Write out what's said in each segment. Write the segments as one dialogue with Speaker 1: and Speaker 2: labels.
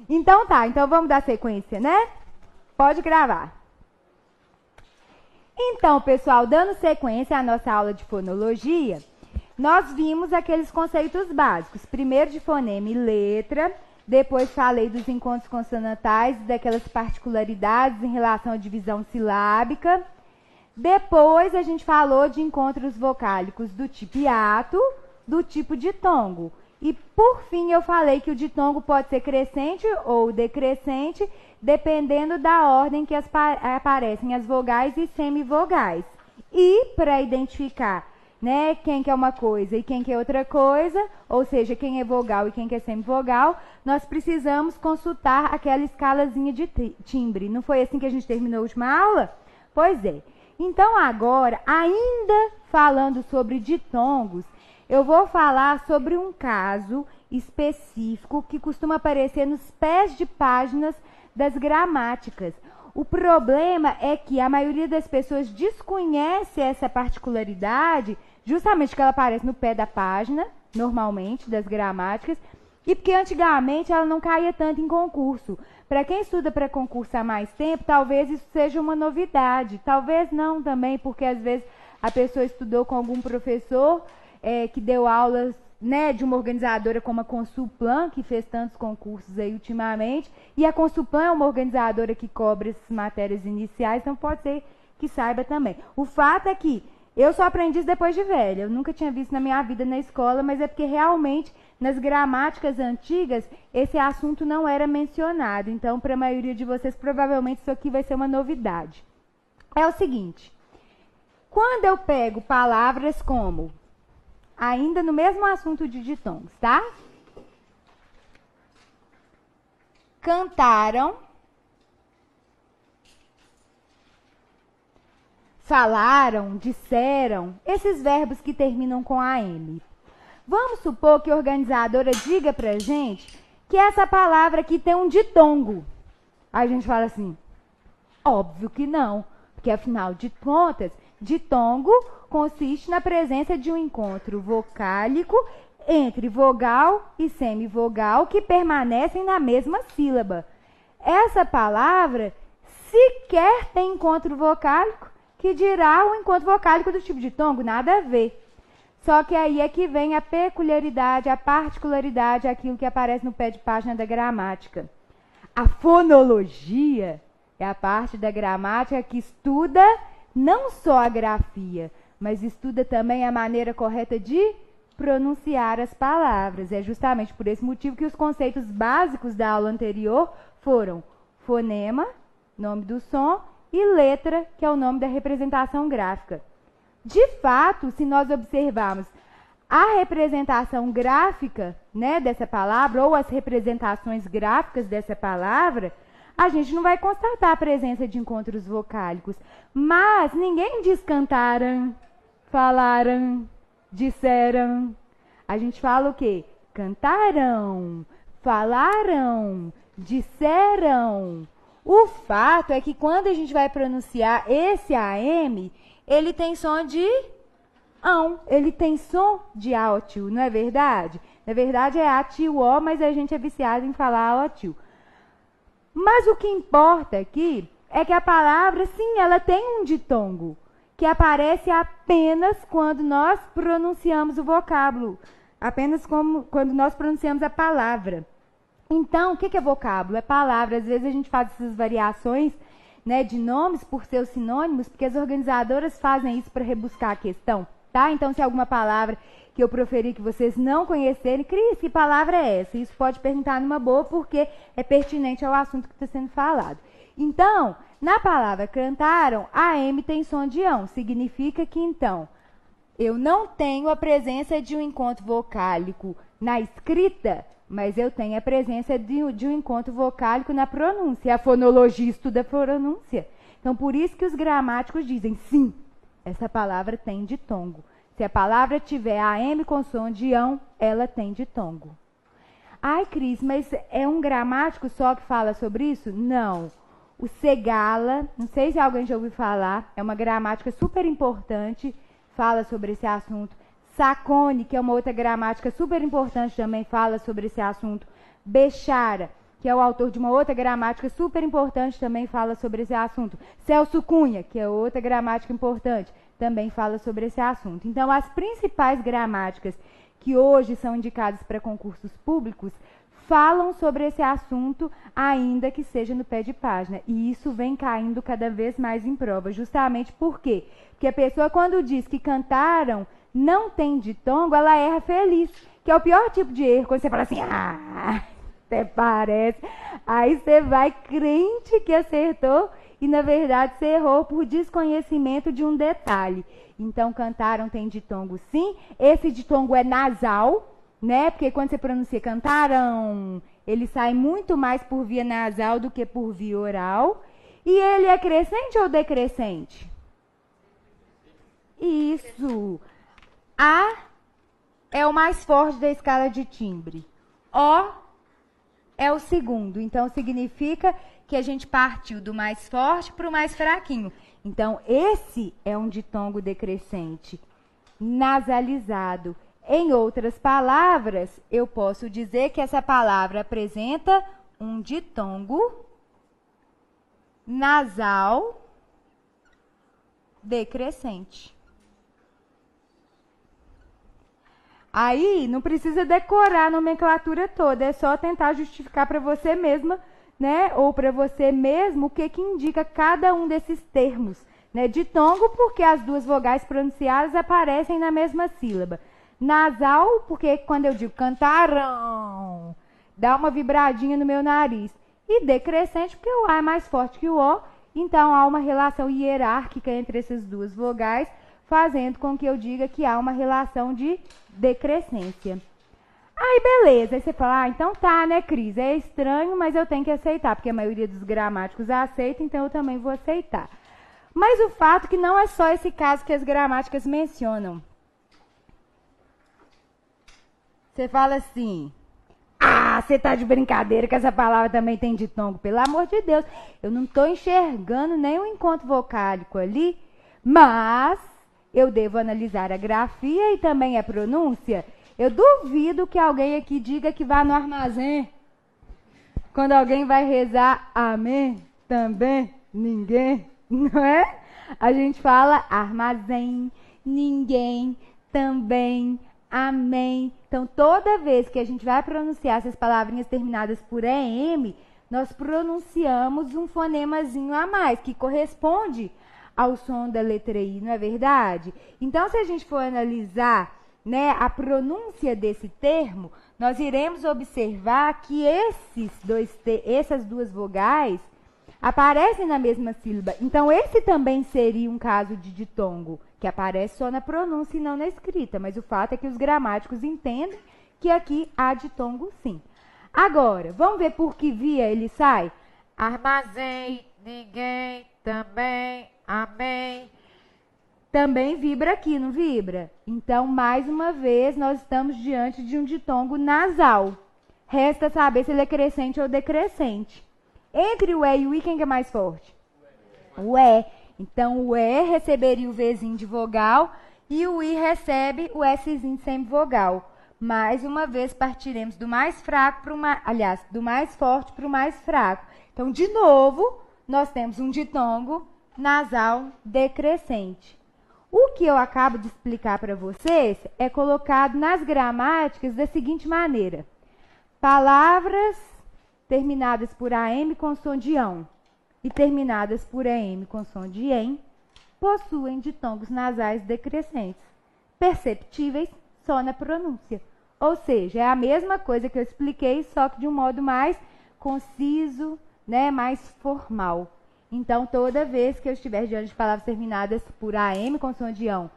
Speaker 1: Então tá, então vamos dar sequência, né? Pode gravar. Então, pessoal, dando sequência à nossa aula de fonologia, nós vimos aqueles conceitos básicos. Primeiro de fonema e letra, depois falei dos encontros consonantais, daquelas particularidades em relação à divisão silábica. Depois a gente falou de encontros vocálicos do tipo hiato, do tipo ditongo. E por fim eu falei que o ditongo pode ser crescente ou decrescente, dependendo da ordem que aparecem as vogais e semivogais. E para identificar, né, quem que é uma coisa e quem que é outra coisa, ou seja, quem é vogal e quem que é semivogal, nós precisamos consultar aquela escalazinha de timbre. Não foi assim que a gente terminou a última aula? Pois é. Então agora, ainda falando sobre ditongos, eu vou falar sobre um caso específico que costuma aparecer nos pés de páginas das gramáticas. O problema é que a maioria das pessoas desconhece essa particularidade, justamente que ela aparece no pé da página, normalmente, das gramáticas, e porque antigamente ela não caía tanto em concurso. Para quem estuda para concurso há mais tempo, talvez isso seja uma novidade. Talvez não também, porque às vezes a pessoa estudou com algum professor que deu aulas, né, de uma organizadora como a Consulplan, que fez tantos concursos aí ultimamente. E a Consulplan é uma organizadora que cobre essas matérias iniciais, então pode ser que saiba também. O fato é que eu só aprendi isso depois de velha. Eu nunca tinha visto na minha vida na escola, mas é porque realmente nas gramáticas antigas esse assunto não era mencionado. Então, para a maioria de vocês, provavelmente isso aqui vai ser uma novidade. É o seguinte, quando eu pego palavras como, ainda no mesmo assunto de ditongos, tá? Cantaram, falaram, disseram, esses verbos que terminam com AM. Vamos supor que a organizadora diga pra gente que essa palavra aqui tem um ditongo. Aí a gente fala assim, óbvio que não, porque afinal de contas, ditongo consiste na presença de um encontro vocálico entre vogal e semivogal que permanecem na mesma sílaba. Essa palavra sequer tem encontro vocálico, que dirá o encontro vocálico do tipo ditongo, nada a ver. Só que aí é que vem a peculiaridade, a particularidade, aquilo que aparece no pé de página da gramática. A fonologia é a parte da gramática que estuda não só a grafia, mas estuda também a maneira correta de pronunciar as palavras. É justamente por esse motivo que os conceitos básicos da aula anterior foram fonema, nome do som, e letra, que é o nome da representação gráfica. De fato, se nós observarmos a representação gráfica, né, dessa palavra, ou as representações gráficas dessa palavra, a gente não vai constatar a presença de encontros vocálicos. Mas ninguém diz cantaram, falaram, disseram. A gente fala o quê? Cantaram, falaram, disseram. O fato é que quando a gente vai pronunciar esse AM, ele tem som de ão, ele tem som de aotil, não é verdade? Na verdade é atil, ó, mas a gente é viciado em falar aotil. Mas o que importa aqui é que a palavra, sim, ela tem um ditongo, que aparece apenas quando nós pronunciamos o vocábulo, apenas quando nós pronunciamos a palavra. Então, o que é vocábulo? É palavra. Às vezes a gente faz essas variações, né, de nomes por seus sinônimos, porque as organizadoras fazem isso para rebuscar a questão, tá? Então, se alguma palavra que eu proferi que vocês não conhecerem, Cris, que palavra é essa? Isso pode perguntar numa boa, porque é pertinente ao assunto que está sendo falado. Então, na palavra cantaram, a M tem som de ão. Significa que, então, eu não tenho a presença de um encontro vocálico na escrita, mas eu tenho a presença de um encontro vocálico na pronúncia. A fonologia estuda a pronúncia. Então, por isso que os gramáticos dizem, sim, essa palavra tem ditongo. Se a palavra tiver AM com som de ão, ela tem ditongo. Ai, Cris, mas é um gramático só que fala sobre isso? Não. O Segala, não sei se alguém já ouviu falar, é uma gramática super importante, fala sobre esse assunto. Sacone, que é uma outra gramática super importante, também fala sobre esse assunto. Bechara, que é o autor de uma outra gramática super importante, também fala sobre esse assunto. Celso Cunha, que é outra gramática importante, também fala sobre esse assunto. Então, as principais gramáticas que hoje são indicadas para concursos públicos falam sobre esse assunto, ainda que seja no pé de página. E isso vem caindo cada vez mais em prova. Justamente por quê? Porque a pessoa, quando diz que cantaram, não tem ditongo, ela erra feliz. Que é o pior tipo de erro, quando você fala assim, até parece. Aí você vai crente que acertou e, na verdade, você errou por desconhecimento de um detalhe. Então, cantaram tem ditongo sim. Esse ditongo é nasal, né? Porque quando você pronuncia cantaram, ele sai muito mais por via nasal do que por via oral. E ele é crescente ou decrescente? Isso. A é o mais forte da escala de timbre. O é o segundo. Então, significa que a gente partiu do mais forte para o mais fraquinho. Então, esse é um ditongo decrescente, nasalizado. Em outras palavras, eu posso dizer que essa palavra apresenta um ditongo nasal decrescente. Aí, não precisa decorar a nomenclatura toda, é só tentar justificar para você mesma, né, ou para você mesmo, o que indica cada um desses termos. Né? Ditongo, porque as duas vogais pronunciadas aparecem na mesma sílaba. Nasal, porque quando eu digo cantaram, dá uma vibradinha no meu nariz. E decrescente, porque o A é mais forte que o O, então há uma relação hierárquica entre essas duas vogais, fazendo com que eu diga que há uma relação de decrescência. Aí, beleza. Aí você fala, então tá, né, Cris? É estranho, mas eu tenho que aceitar, porque a maioria dos gramáticos aceita, então eu também vou aceitar. Mas o fato é que não é só esse caso que as gramáticas mencionam. Você fala assim, você tá de brincadeira que essa palavra também tem ditongo. Pelo amor de Deus, eu não estou enxergando nenhum encontro vocálico ali, mas eu devo analisar a grafia e também a pronúncia. Eu duvido que alguém aqui diga que vá no armazém. Quando alguém vai rezar, amém, também, ninguém, não é? A gente fala armazém, ninguém, também, amém. Então, toda vez que a gente vai pronunciar essas palavrinhas terminadas por EM, nós pronunciamos um fonemazinho a mais, que corresponde ao som da letra I, não é verdade? Então, se a gente for analisar, né, a pronúncia desse termo, nós iremos observar que essas duas vogais aparecem na mesma sílaba. Então, esse também seria um caso de ditongo, que aparece só na pronúncia e não na escrita. Mas o fato é que os gramáticos entendem que aqui há ditongo sim. Agora, vamos ver por que via ele sai? Armazém, ninguém, também, amém. Também vibra aqui, não vibra? Então, mais uma vez, nós estamos diante de um ditongo nasal. Resta saber se ele é crescente ou decrescente. Entre o E e o I, quem é mais forte? O E. Então, o E receberia o Vzinho de vogal e o I recebe o Szinho de semivogal. Mais uma vez, partiremos do mais fraco para o mais... Aliás, do mais forte para o mais fraco. Então, de novo, nós temos um ditongo nasal decrescente. O que eu acabo de explicar para vocês é colocado nas gramáticas da seguinte maneira. Palavras terminadas por AM com som de ão e terminadas por EM com som de EM possuem ditongos nasais decrescentes, perceptíveis só na pronúncia. Ou seja, é a mesma coisa que eu expliquei, só que de um modo mais conciso, né, mais formal. Então, toda vez que eu estiver diante de palavras terminadas por AM com som de ão,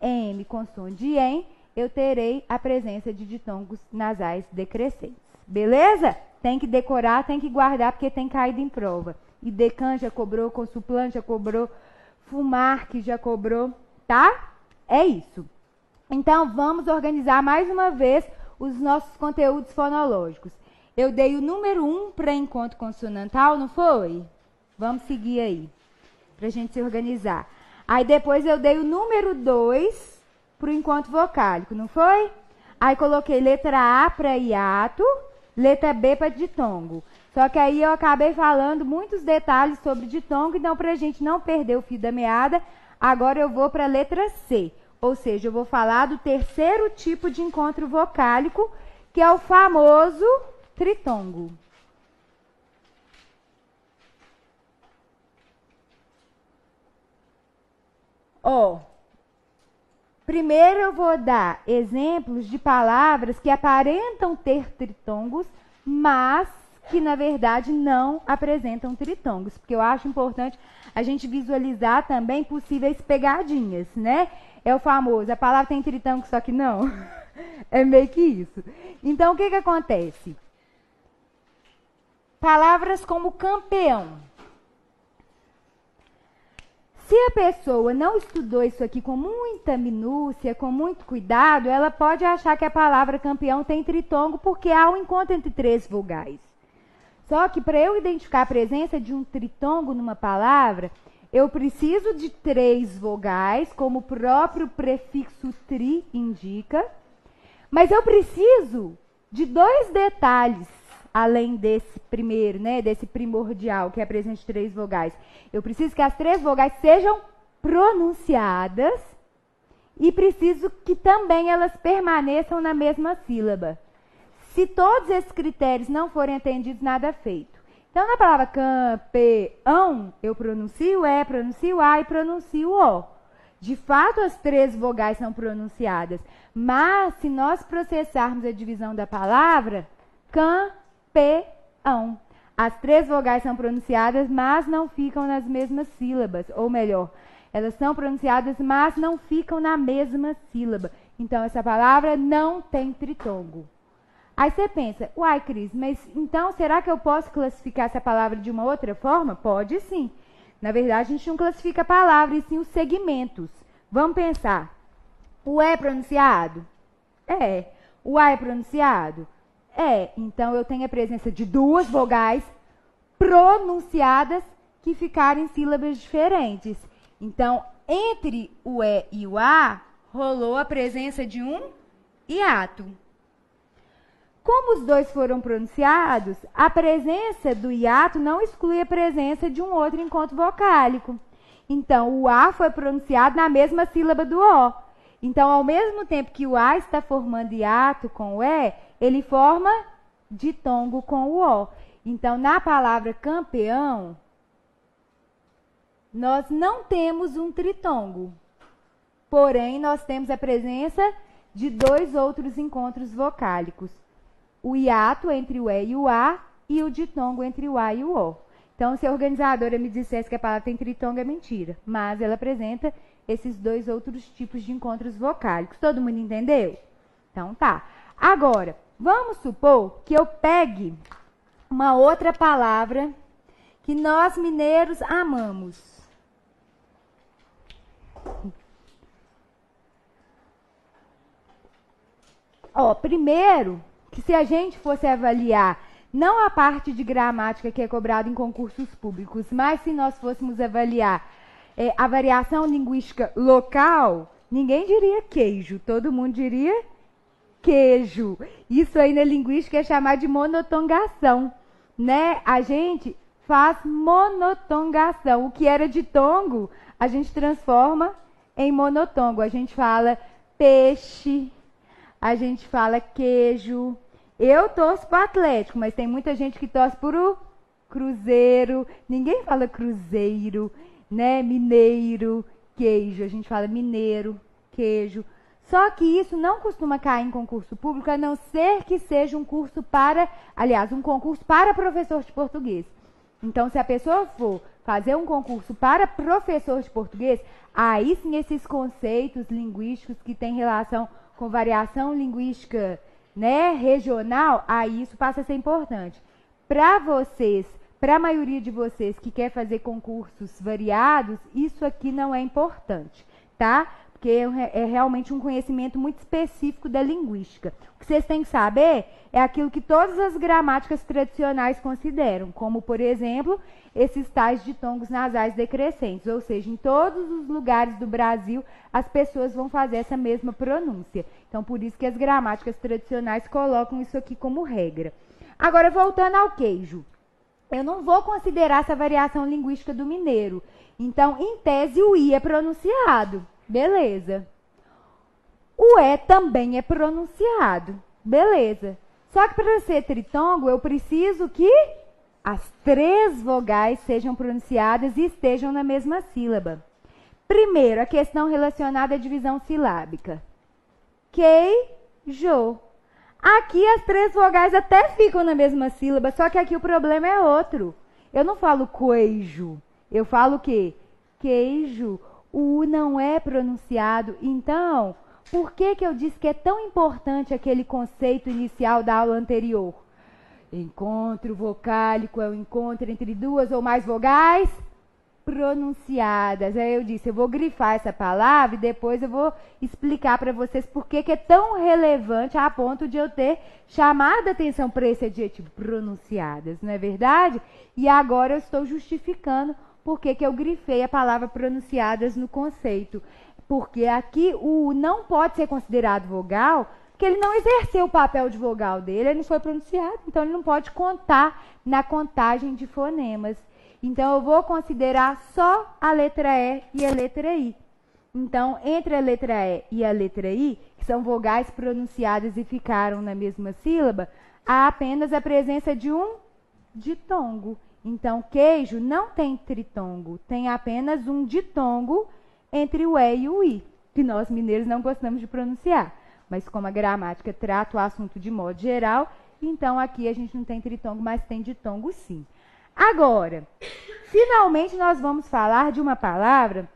Speaker 1: M com som de EM, eu terei a presença de ditongos nasais decrescentes. Beleza? Tem que decorar, tem que guardar, porque tem caído em prova. E Decan já cobrou, Consuplan já cobrou, Fumar que já cobrou, tá? É isso. Então, vamos organizar mais uma vez os nossos conteúdos fonológicos. Eu dei o número 1 para encontro consonantal, não foi? Vamos seguir aí, para a gente se organizar. Aí depois eu dei o número 2 para o encontro vocálico, não foi? Aí coloquei letra A para hiato, letra B para ditongo. Só que aí eu acabei falando muitos detalhes sobre ditongo, então para a gente não perder o fio da meada, agora eu vou para a letra C. Ou seja, eu vou falar do terceiro tipo de encontro vocálico, que é o famoso tritongo. Ó, primeiro eu vou dar exemplos de palavras que aparentam ter tritongos, mas que na verdade não apresentam tritongos, porque eu acho importante a gente visualizar também possíveis pegadinhas, né? É o famoso, a palavra tem tritongo, só que não. É meio que isso. Então, o que acontece? Palavras como campeão. Se a pessoa não estudou isso aqui com muita minúcia, com muito cuidado, ela pode achar que a palavra campeão tem tritongo porque há um encontro entre 3 vogais. Só que para eu identificar a presença de um tritongo numa palavra, eu preciso de 3 vogais, como o próprio prefixo tri indica, mas eu preciso de 2 detalhes, além desse primeiro, né, desse primordial, que é a presença de 3 vogais. Eu preciso que as 3 vogais sejam pronunciadas e preciso que também elas permaneçam na mesma sílaba. Se todos esses critérios não forem atendidos, nada feito. Então, na palavra campeão, eu pronuncio E, pronuncio A e pronuncio O. De fato, as 3 vogais são pronunciadas, mas se nós processarmos a divisão da palavra, campeão. As 3 vogais são pronunciadas, mas não ficam nas mesmas sílabas. Ou melhor, elas são pronunciadas, mas não ficam na mesma sílaba. Então, essa palavra não tem tritongo. Aí você pensa, uai, Cris, mas então será que eu posso classificar essa palavra de uma outra forma? Pode sim. Na verdade, a gente não classifica a palavra, e sim os segmentos. Vamos pensar. O E é pronunciado? É. O A é pronunciado? É. Então, eu tenho a presença de 2 vogais pronunciadas que ficaram em sílabas diferentes. Então, entre o E e o A, rolou a presença de um hiato. Como os 2 foram pronunciados, a presença do hiato não exclui a presença de um outro encontro vocálico. Então, o A foi pronunciado na mesma sílaba do O. Então, ao mesmo tempo que o A está formando hiato com o E, ele forma ditongo com o O. Então, na palavra campeão, nós não temos um tritongo. Porém, nós temos a presença de 2 outros encontros vocálicos. O hiato entre o E e o A e o ditongo entre o A e o O. Então, se a organizadora me dissesse que a palavra tem tritongo, é mentira. Mas ela apresenta esses 2 outros tipos de encontros vocálicos. Todo mundo entendeu? Então, tá. Agora, vamos supor que eu pegue uma outra palavra que nós mineiros amamos. Ó, primeiro, que se a gente fosse avaliar não a parte de gramática que é cobrada em concursos públicos, mas se nós fôssemos avaliar a variação linguística local, ninguém diria queijo, todo mundo diria queijo. Isso aí na linguística é chamado de monotongação, né? A gente faz monotongação. O que era ditongo, a gente transforma em monotongo. A gente fala peixe, a gente fala queijo. Eu torço para o Atlético, mas tem muita gente que torce por o Cruzeiro. Ninguém fala cruzeiro, né? Mineiro, queijo. A gente fala mineiro, queijo. Só que isso não costuma cair em concurso público, a não ser que seja um curso para, aliás, um concurso para professor de português. Então, se a pessoa for fazer um concurso para professor de português, aí sim esses conceitos linguísticos que têm relação com variação linguística, né, regional, aí isso passa a ser importante. Para vocês, para a maioria de vocês que quer fazer concursos variados, isso aqui não é importante, tá? Porque é realmente um conhecimento muito específico da linguística. O que vocês têm que saber é aquilo que todas as gramáticas tradicionais consideram, como, por exemplo, esses tais ditongos nasais decrescentes, ou seja, em todos os lugares do Brasil, as pessoas vão fazer essa mesma pronúncia. Então, por isso que as gramáticas tradicionais colocam isso aqui como regra. Agora, voltando ao queijo. eu não vou considerar essa variação linguística do mineiro. Então, em tese, o I é pronunciado. Beleza. O E também é pronunciado. Beleza. Só que para ser tritongo, eu preciso que as 3 vogais sejam pronunciadas e estejam na mesma sílaba. Primeiro, a questão relacionada à divisão silábica. Queijo. Aqui as 3 vogais até ficam na mesma sílaba, só que aqui o problema é outro. Eu não falo queijo, eu falo o quê? Queijo. O U não é pronunciado. Então, por que eu disse que é tão importante aquele conceito inicial da aula anterior? Encontro vocálico é o encontro entre 2 ou mais vogais pronunciadas. Aí eu disse, eu vou grifar essa palavra e depois eu vou explicar para vocês por que é tão relevante a ponto de eu ter chamado a atenção para esse adjetivo, pronunciadas, não é verdade? E agora eu estou justificando por que eu grifei a palavra pronunciadas no conceito. Porque aqui o não pode ser considerado vogal, porque ele não exerceu o papel de vogal dele, ele não foi pronunciado, então ele não pode contar na contagem de fonemas. Então, eu vou considerar só a letra E e a letra I. Então, entre a letra E e a letra I, que são vogais pronunciadas e ficaram na mesma sílaba, há apenas a presença de um ditongo. Então, queijo não tem tritongo, tem apenas um ditongo entre o E e o I, que nós mineiros não gostamos de pronunciar. Mas como a gramática trata o assunto de modo geral, então aqui a gente não tem tritongo, mas tem ditongo sim. Agora, finalmente nós vamos falar de uma palavra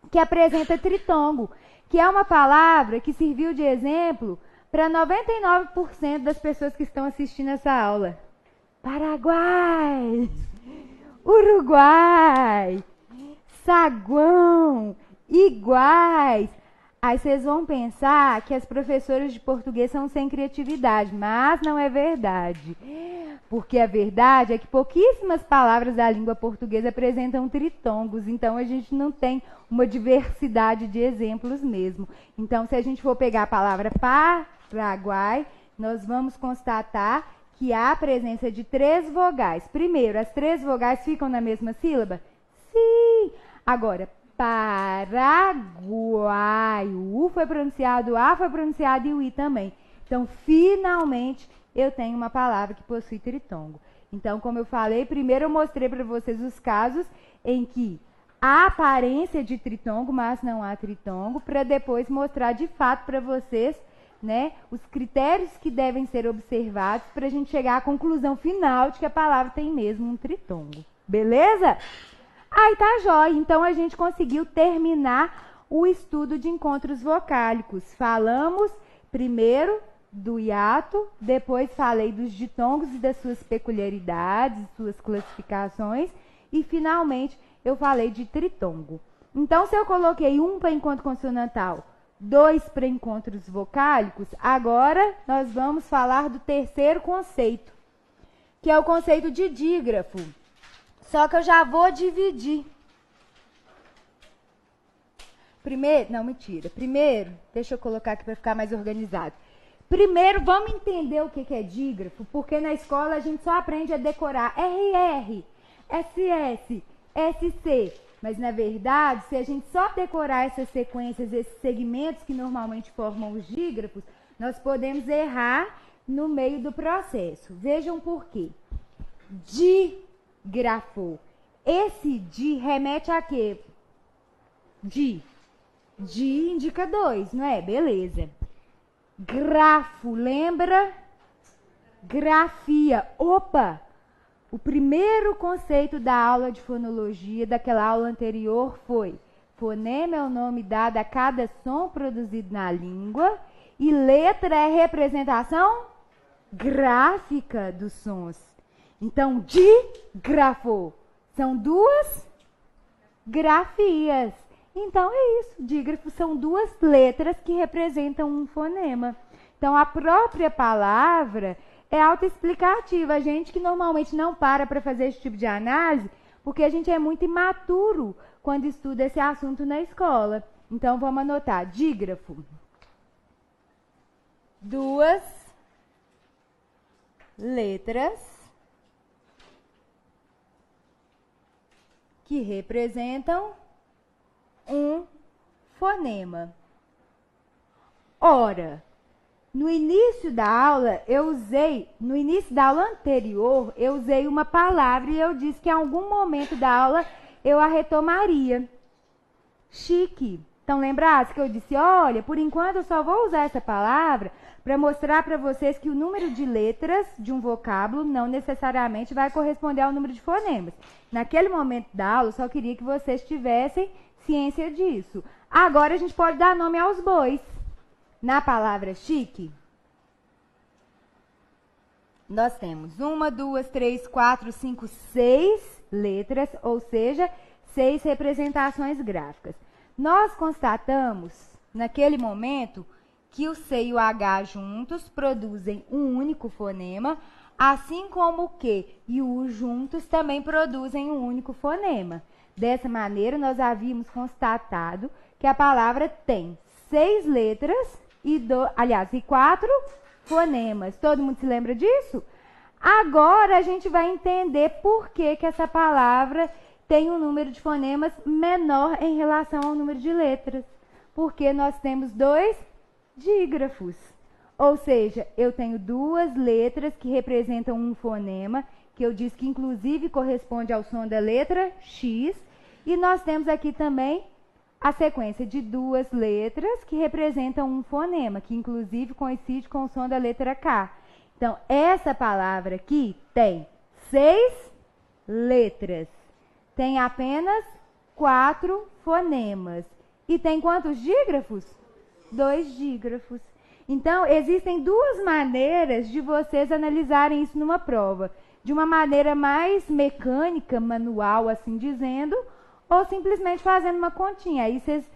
Speaker 1: que apresenta tritongo, que é uma palavra que serviu de exemplo para 99% das pessoas que estão assistindo essa aula. Paraguai, Uruguai, saguão, iguais. Aí vocês vão pensar que as professoras de português são sem criatividade, mas não é verdade. Porque a verdade é que pouquíssimas palavras da língua portuguesa apresentam tritongos, então a gente não tem uma diversidade de exemplos mesmo. Então, se a gente for pegar a palavra Paraguai, nós vamos constatar que há a presença de 3 vogais. Primeiro, as 3 vogais ficam na mesma sílaba? Sim! Agora, Paraguai. O U foi pronunciado, o A foi pronunciado e o I também. Então, finalmente, eu tenho uma palavra que possui tritongo. Então, como eu falei, primeiro eu mostrei para vocês os casos em que há aparência de tritongo, mas não há tritongo, para depois mostrar de fato para vocês, né, os critérios que devem ser observados para a gente chegar à conclusão final de que a palavra tem mesmo um tritongo. Beleza? Aí tá jóia. Então, a gente conseguiu terminar o estudo de encontros vocálicos. Falamos primeiro do hiato, depois falei dos ditongos e das suas peculiaridades, suas classificações, e finalmente eu falei de tritongo. Então, se eu coloquei 1 para encontro consonantal, 2 para encontros vocálicos, agora nós vamos falar do terceiro conceito, que é o conceito de dígrafo. Só que eu já vou dividir. Primeiro, não, mentira. Primeiro, deixa eu colocar aqui para ficar mais organizado. Primeiro, vamos entender o que é dígrafo, porque na escola a gente só aprende a decorar RR, SS, SC. Mas, na verdade, se a gente só decorar essas sequências, esses segmentos que normalmente formam os dígrafos, nós podemos errar no meio do processo. Vejam por quê. Dígrafo. Esse di remete a quê? Di indica 2, não é? Beleza. Grafo, lembra? Grafia. Opa! O primeiro conceito da aula de fonologia, daquela aula anterior, foi: fonema é o nome dado a cada som produzido na língua e letra é representação gráfica dos sons. Então, dígrafo são 2 grafias. Então, é isso. Dígrafo são 2 letras que representam um fonema. Então, a própria palavra é autoexplicativa. A gente que normalmente não para fazer esse tipo de análise, porque a gente é muito imaturo quando estuda esse assunto na escola. Então, vamos anotar. Dígrafo. 2 letras que representam um fonema. Ora, no início da aula anterior, eu usei uma palavra e eu disse que em algum momento da aula eu a retomaria. Chique. Então, lembrasse que eu disse, olha, por enquanto eu só vou usar essa palavra para mostrar para vocês que o número de letras de um vocábulo não necessariamente vai corresponder ao número de fonemas. Naquele momento da aula, eu só queria que vocês tivessem ciência disso. Agora, a gente pode dar nome aos bois. Na palavra chique, nós temos 1, 2, 3, 4, 5, 6 letras, ou seja, 6 representações gráficas. Nós constatamos, naquele momento, que o C e o H juntos produzem um único fonema, assim como o Q e o U juntos também produzem um único fonema. Dessa maneira, nós havíamos constatado que a palavra tem 6 letras e 4 fonemas. Todo mundo se lembra disso? Agora a gente vai entender por que essa palavra tem um número de fonemas menor em relação ao número de letras. Porque nós temos 2 dígrafos. Ou seja, eu tenho 2 letras que representam um fonema, que eu disse que inclusive corresponde ao som da letra X. E nós temos aqui também a sequência de 2 letras que representam um fonema, que inclusive coincide com o som da letra K. Então, essa palavra aqui tem 6 letras, tem apenas 4 fonemas. E tem quantos dígrafos? 2 dígrafos. Então, existem 2 maneiras de vocês analisarem isso numa prova. De uma maneira mais mecânica, manual, assim dizendo, ou simplesmente fazendo uma continha. Aí vocês,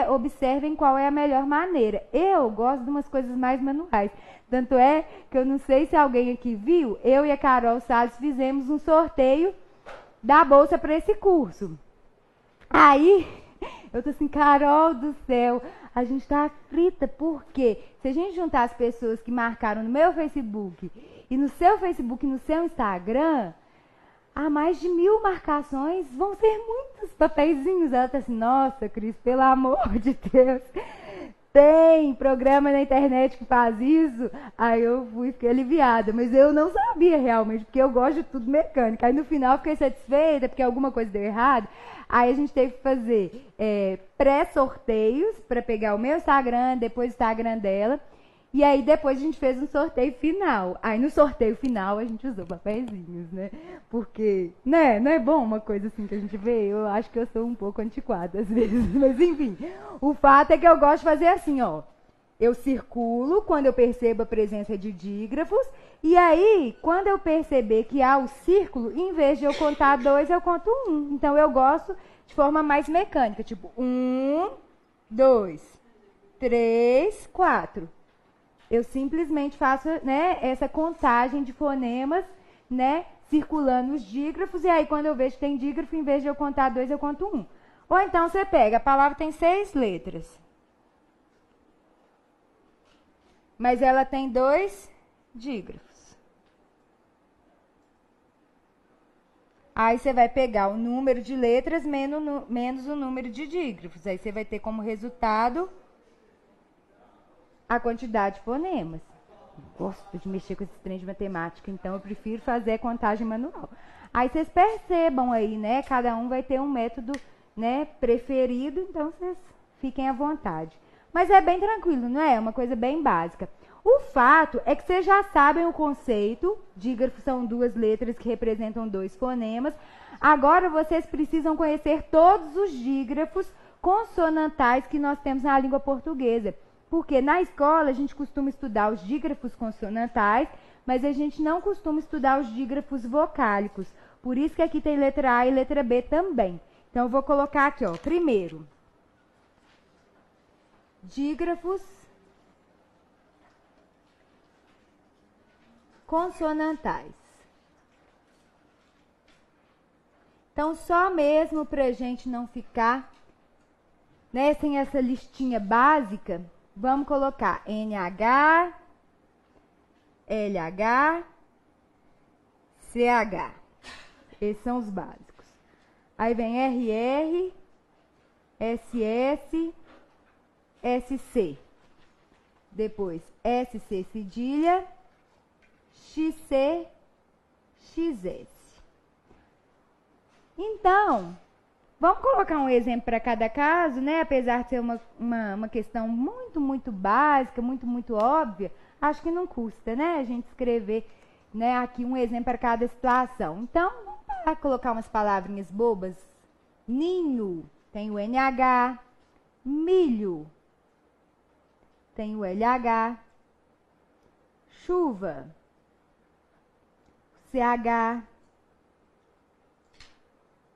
Speaker 1: observem qual é a melhor maneira. Eu gosto de umas coisas mais manuais. Tanto é que eu não sei se alguém aqui viu, eu e a Carol Salles fizemos um sorteio da bolsa para esse curso. Aí, eu tô assim, Carol do céu, a gente tá aflita, porque se a gente juntar as pessoas que marcaram no meu Facebook e no seu Facebook e no seu Instagram, há mais de 1000 marcações, vão ser muitos papeizinhos. Ela tá assim, nossa, Cris, pelo amor de Deus, tem programa na internet que faz isso? Aí eu fiquei aliviada, mas eu não sabia realmente, porque eu gosto de tudo mecânico. Aí no final fiquei satisfeita, porque alguma coisa deu errado. Aí a gente teve que fazer pré-sorteios para pegar o meu Instagram, depois o Instagram dela. E aí depois a gente fez um sorteio final. Aí no sorteio final a gente usou papeizinhos, né? Porque, não é bom uma coisa assim que a gente vê? Eu acho que eu sou um pouco antiquada às vezes. Mas enfim, o fato é que eu gosto de fazer assim, ó. Eu circulo quando eu percebo a presença de dígrafos. E aí, quando eu perceber que há o círculo, em vez de eu contar 2, eu conto 1. Então eu gosto de forma mais mecânica. Tipo, 1, 2, 3, 4. Eu simplesmente faço, essa contagem de fonemas, circulando os dígrafos, e aí quando eu vejo que tem dígrafo, em vez de eu contar 2, eu conto 1. Ou então você pega, a palavra tem 6 letras, mas ela tem 2 dígrafos. Aí você vai pegar o número de letras menos o número de dígrafos. Aí você vai ter como resultado a quantidade de fonemas. Gosto de mexer com esse trem de matemática, então eu prefiro fazer a contagem manual. Aí vocês percebam aí, cada um vai ter um método, preferido, então vocês fiquem à vontade. Mas é bem tranquilo, não é? É uma coisa bem básica. O fato é que vocês já sabem o conceito. Dígrafos são 2 letras que representam 2 fonemas. Agora vocês precisam conhecer todos os dígrafos consonantais que nós temos na língua portuguesa. Porque na escola a gente costuma estudar os dígrafos consonantais, mas a gente não costuma estudar os dígrafos vocálicos. Por isso que aqui tem letra A e letra B também. Então eu vou colocar aqui, ó, primeiro, dígrafos consonantais. Então, só mesmo para a gente não ficar, sem essa listinha básica, vamos colocar NH, LH, CH. Esses são os básicos. Aí vem RR, SS, SC. Depois SC cedilha, XC, XS. Então, vamos colocar um exemplo para cada caso, né? Apesar de ser uma questão muito básica, muito óbvia, acho que não custa, né? A gente escrever, né, aqui um exemplo para cada situação. Então, vamos lá colocar umas palavrinhas bobas. Ninho, tem o NH. Milho, tem o LH. Chuva, CH.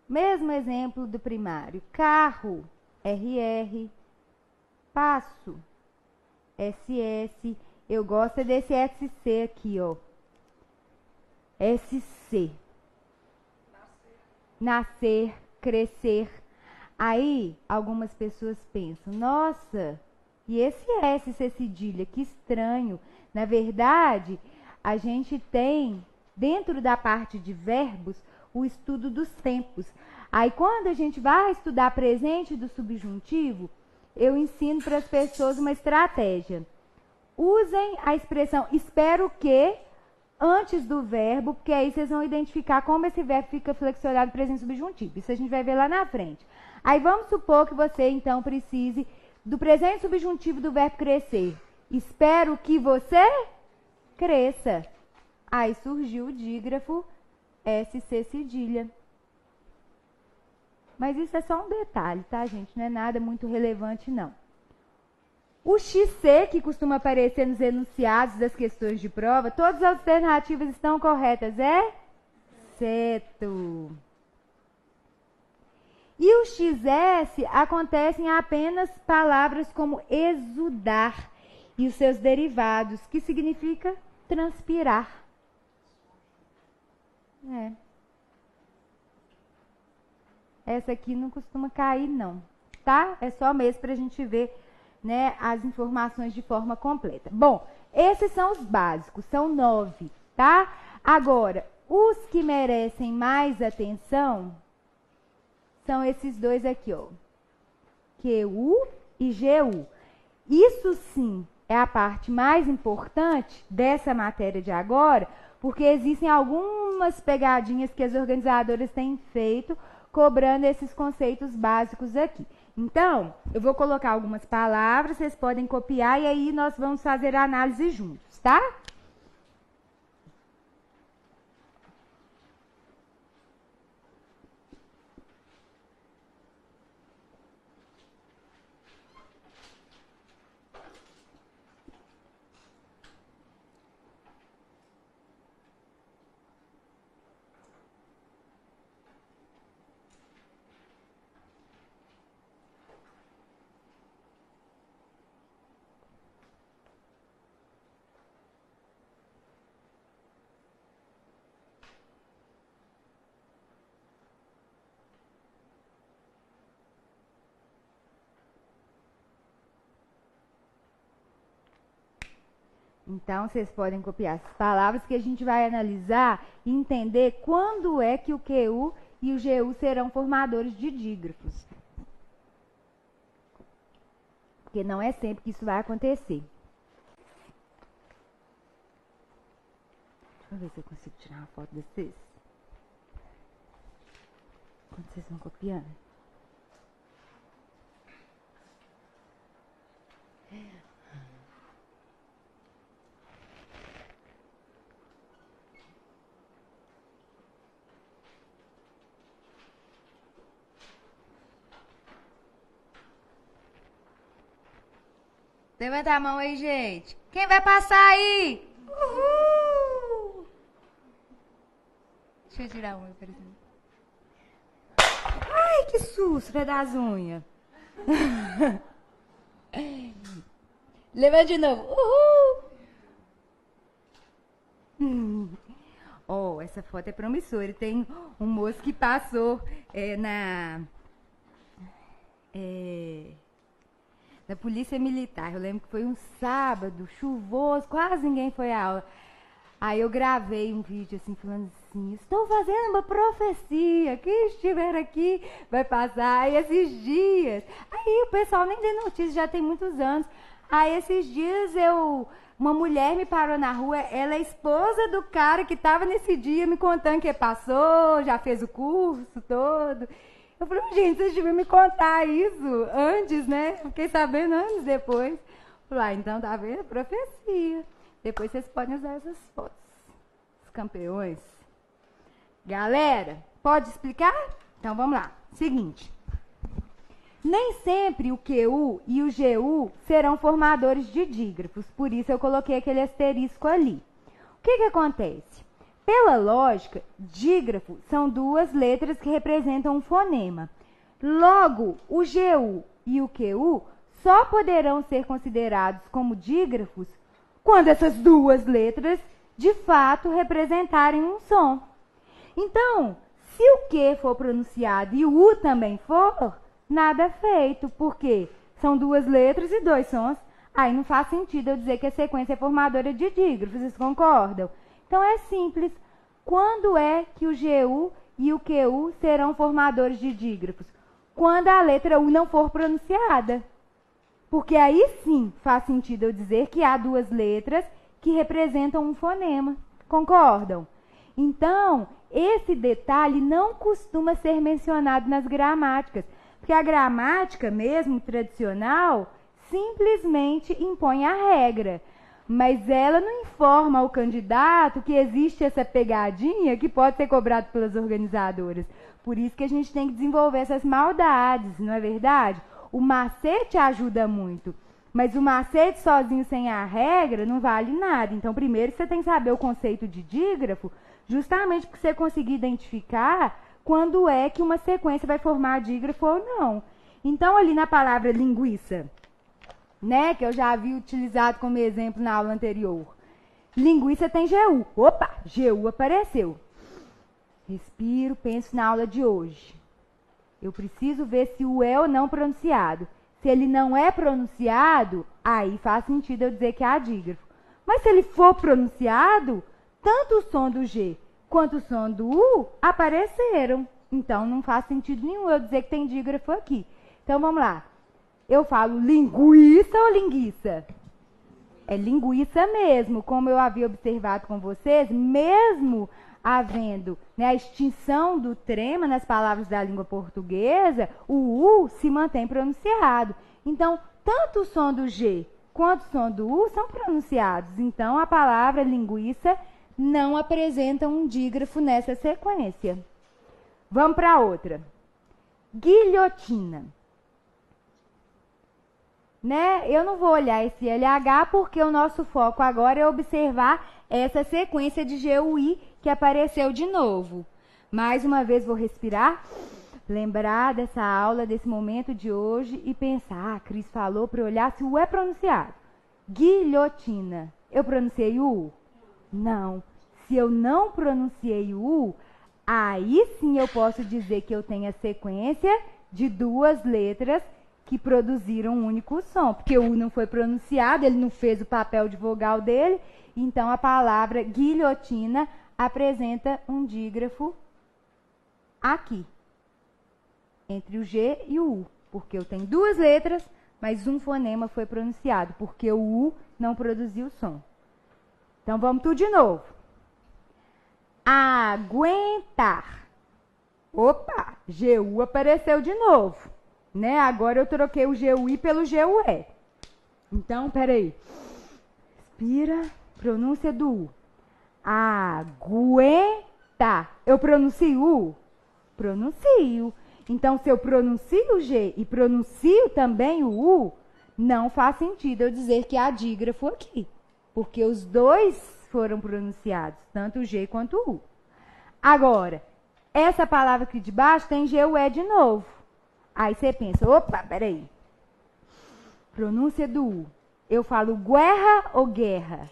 Speaker 1: Mesmo exemplo do primário. Carro, RR. Passo, SS. Eu gosto desse SC aqui, ó. SC. Nascer, crescer. Aí, algumas pessoas pensam, nossa, e esse SC cedilha, que estranho. Na verdade, a gente tem, dentro da parte de verbos, o estudo dos tempos. Aí, quando a gente vai estudar presente do subjuntivo, eu ensino para as pessoas uma estratégia. Usem a expressão espero que antes do verbo, porque aí vocês vão identificar como esse verbo fica flexionado presente subjuntivo. Isso a gente vai ver lá na frente. Aí vamos supor que você, então, precise do presente subjuntivo do verbo crescer. Espero que você cresça. Aí surgiu o dígrafo SC cedilha. Mas isso é só um detalhe, tá, gente? Não é nada muito relevante, não. O XC, que costuma aparecer nos enunciados das questões de prova, todas as alternativas estão corretas, é? Certo. E o XS acontece em apenas palavras como exudar e os seus derivados, que significa transpirar. Essa aqui não costuma cair, não, tá? É só mesmo para a gente ver, né, as informações de forma completa. Bom, esses são os básicos, são 9, tá? Agora, os que merecem mais atenção são esses dois aqui, ó. QU e GU. Isso sim é a parte mais importante dessa matéria de agora, porque existem algumas pegadinhas que as organizadoras têm feito cobrando esses conceitos básicos aqui. Então, eu vou colocar algumas palavras, vocês podem copiar e aí nós vamos fazer a análise juntos, tá? Então, vocês podem copiar essas palavras que a gente vai analisar e entender quando é que o QU e o GU serão formadores de dígrafos. Porque não é sempre que isso vai acontecer. Deixa eu ver se eu consigo tirar uma foto de vocês. Quando vocês vão copiando. Levanta a mão aí, gente. Quem vai passar aí? Uhul! Deixa eu tirar uma, por exemplo. Ai, que susto, pé das unhas. Levanta de novo. Uhul! Oh, essa foto é promissora. Tem um moço que passou na Polícia Militar. Eu lembro que foi um sábado, chuvoso, quase ninguém foi à aula. Aí eu gravei um vídeo assim, falando assim, estou fazendo uma profecia, quem estiver aqui vai passar esses dias. Aí o pessoal nem deu notícia, já tem muitos anos. Aí esses dias uma mulher me parou na rua, ela é esposa do cara que estava nesse dia me contando que passou, já fez o curso todo. Eu falei, gente, vocês deviam me contar isso antes, né? Fiquei sabendo anos depois. Falei, então tá vendo? Profecia. Depois vocês podem usar essas fotos. Os campeões. Galera, pode explicar? Então vamos lá. Seguinte. Nem sempre o QU e o GU serão formadores de dígrafos. Por isso eu coloquei aquele asterisco ali. O que acontece? Pela lógica, dígrafo são duas letras que representam um fonema. Logo, o GU e o QU só poderão ser considerados como dígrafos quando essas duas letras, de fato, representarem um som. Então, se o Q for pronunciado e o U também for, nada feito, porque são duas letras e dois sons. Aí não faz sentido eu dizer que a sequência é formadora de dígrafos, vocês concordam? Então é simples. Quando é que o GU e o QU serão formadores de dígrafos? Quando a letra U não for pronunciada. Porque aí sim faz sentido eu dizer que há duas letras que representam um fonema. Concordam? Então, esse detalhe não costuma ser mencionado nas gramáticas. Porque a gramática mesmo tradicional simplesmente impõe a regra. Mas ela não informa ao candidato que existe essa pegadinha que pode ser cobrada pelas organizadoras. Por isso que a gente tem que desenvolver essas maldades, não é verdade? O macete ajuda muito, mas o macete sozinho sem a regra não vale nada. Então, primeiro você tem que saber o conceito de dígrafo, justamente para você conseguir identificar quando é que uma sequência vai formar dígrafo ou não. Então, ali na palavra linguiça, né, que eu já havia utilizado como exemplo na aula anterior. Linguiça tem GU. Opa, GU apareceu. Respiro, penso na aula de hoje. Eu preciso ver se o é ou não pronunciado. Se ele não é pronunciado, aí faz sentido eu dizer que há dígrafo. Mas se ele for pronunciado, tanto o som do G quanto o som do U apareceram. Então não faz sentido nenhum eu dizer que tem dígrafo aqui. Então vamos lá. Eu falo linguiça ou linguiça? É linguiça mesmo, como eu havia observado com vocês, mesmo havendo, né, a extinção do trema nas palavras da língua portuguesa, o U se mantém pronunciado. Então, tanto o som do G quanto o som do U são pronunciados. Então, a palavra linguiça não apresenta um dígrafo nessa sequência. Vamos para outra. Guilhotina. Né? Eu não vou olhar esse LH porque o nosso foco agora é observar essa sequência de GUI que apareceu de novo. Mais uma vez vou respirar, lembrar dessa aula, desse momento de hoje e pensar, a Cris falou para olhar se o é pronunciado. Guilhotina. Eu pronunciei o U? Não. Se eu não pronunciei o U, aí sim eu posso dizer que eu tenho a sequência de duas letras que produziram um único som, porque o U não foi pronunciado, ele não fez o papel de vogal dele, então a palavra guilhotina apresenta um dígrafo aqui, entre o G e o U, porque eu tenho duas letras, mas um fonema foi pronunciado, porque o U não produziu som. Então vamos tudo de novo. Aguentar. Opa, GU apareceu de novo. Né? Agora eu troquei o GUI pelo GUE. Então, peraí. Respira. Pronúncia do U. Aguenta. Eu pronuncio U? Pronuncio. Então, se eu pronuncio o G e pronuncio também o U, não faz sentido eu dizer que há dígrafo aqui. Porque os dois foram pronunciados, tanto o G quanto o U. Agora, essa palavra aqui de baixo tem GUE de novo. Aí você pensa, opa, peraí. Pronúncia do U. Eu falo guerra ou guerra?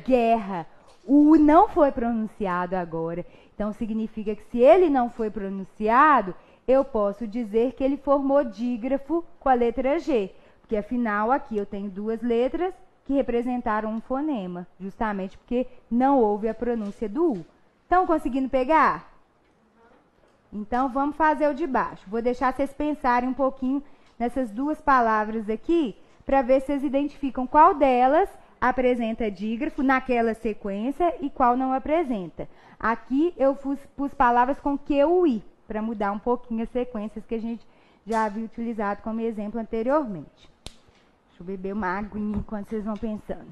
Speaker 1: Guerra. O U não foi pronunciado agora. Então, significa que se ele não foi pronunciado, eu posso dizer que ele formou dígrafo com a letra G. Porque, afinal, aqui eu tenho duas letras que representaram um fonema, justamente porque não houve a pronúncia do U. Estão conseguindo pegar? Então, vamos fazer o de baixo. Vou deixar vocês pensarem um pouquinho nessas duas palavras aqui, para ver se vocês identificam qual delas apresenta dígrafo naquela sequência e qual não apresenta. Aqui eu pus palavras com Q ou I, para mudar um pouquinho as sequências que a gente já havia utilizado como exemplo anteriormente. Deixa eu beber uma aguinha enquanto vocês vão pensando.